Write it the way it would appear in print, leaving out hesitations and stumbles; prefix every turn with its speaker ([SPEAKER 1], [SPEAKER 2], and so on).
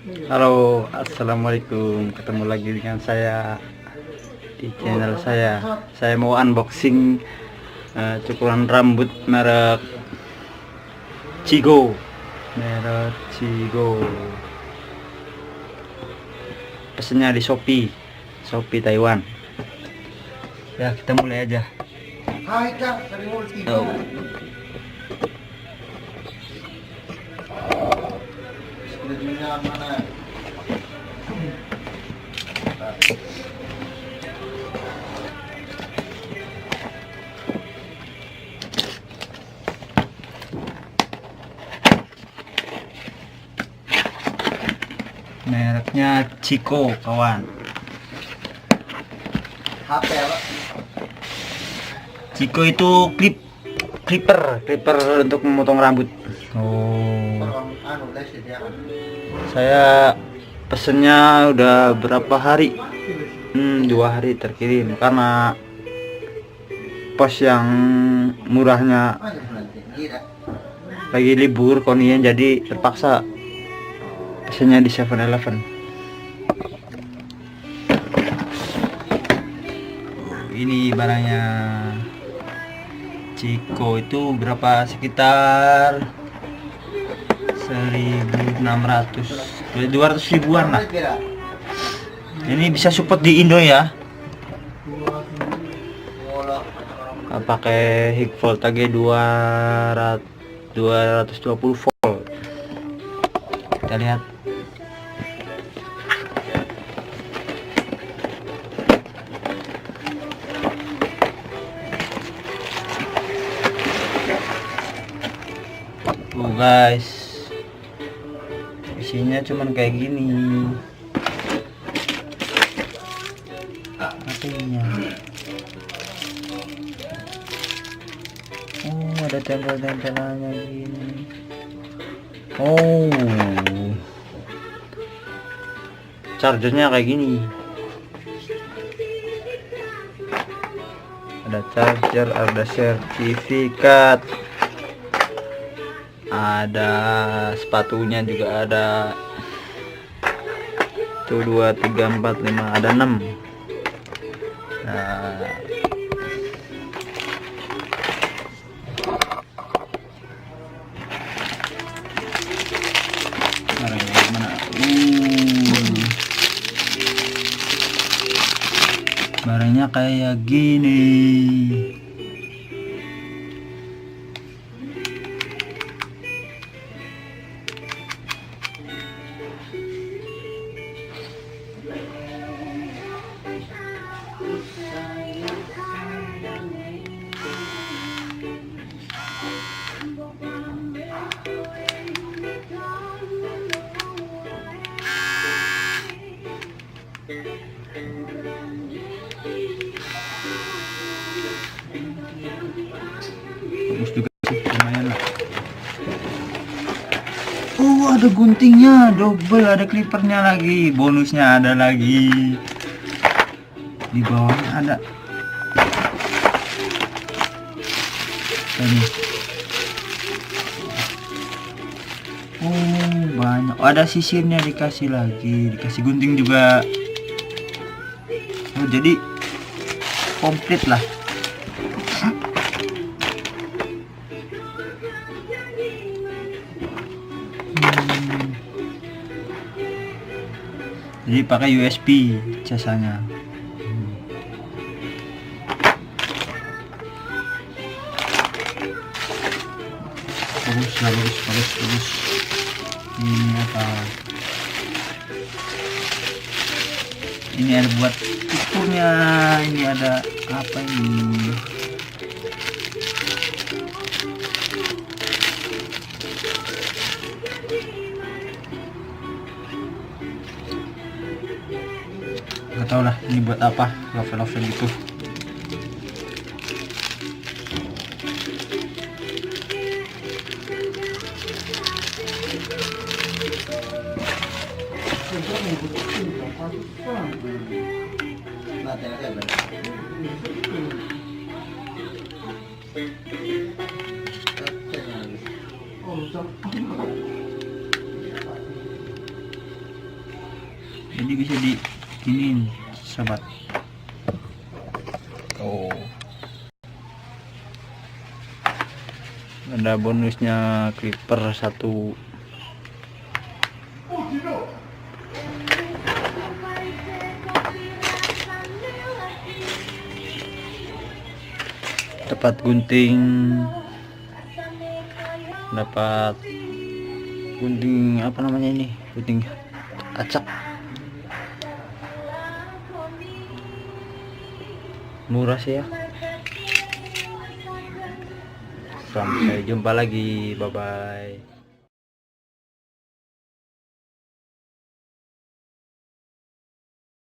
[SPEAKER 1] Halo, assalamualaikum. Ketemu lagi dengan saya di channel saya. Saya mau unboxing cukuran rambut merek Cigo. Merek Cigo. Pesennya di Shopee Taiwan. Ya, kita mulai aja.
[SPEAKER 2] Hai Kak, dari Multi.
[SPEAKER 1] Oh.
[SPEAKER 2] Sebenarnya mana?
[SPEAKER 1] Mereknya Cigo, kawan.
[SPEAKER 2] HP apa?
[SPEAKER 1] Cigo itu clipper untuk memotong rambut. Oh. Saya pesennya udah berapa hari? 2 hari terkirim karena pos yang murahnya lagi libur konien, jadi terpaksa pesennya di 7-Eleven. Ini barangnya Cigo itu berapa, sekitar 1.600 200 ribuan lah. Ini bisa support di Indo ya, pakai high voltage 220 volt. Kita lihat. Guys, isinya cuman kayak gini. Artinya ada tempel-tempelannya gini. Chargernya kayak gini. Ada charger, ada sertifikat, ada sepatunya juga ada. Tuh 2, 3, 4, 5, ada 6. Nah, mana? Barangnya kayak gini. Bagus juga sih, lumayan lah. Ada guntingnya double, ada clippernya lagi, bonusnya ada lagi. Di bawahnya ada ini. Banyak. Ada sisirnya dikasih lagi, dikasih gunting juga. Jadi komplit lah. Jadi pakai USB casanya. Bagus. Ini apa? Ini ada buat ukurnya. Ini ada apa ini? Gak tau lah ini buat apa, love gitu. Jadi bisa di ini sobat. Oh, ada bonusnya clipper 1. Dapat gunting, dapat gunting apa namanya ini, gunting acak, murah sih ya. Sampai jumpa lagi, bye bye.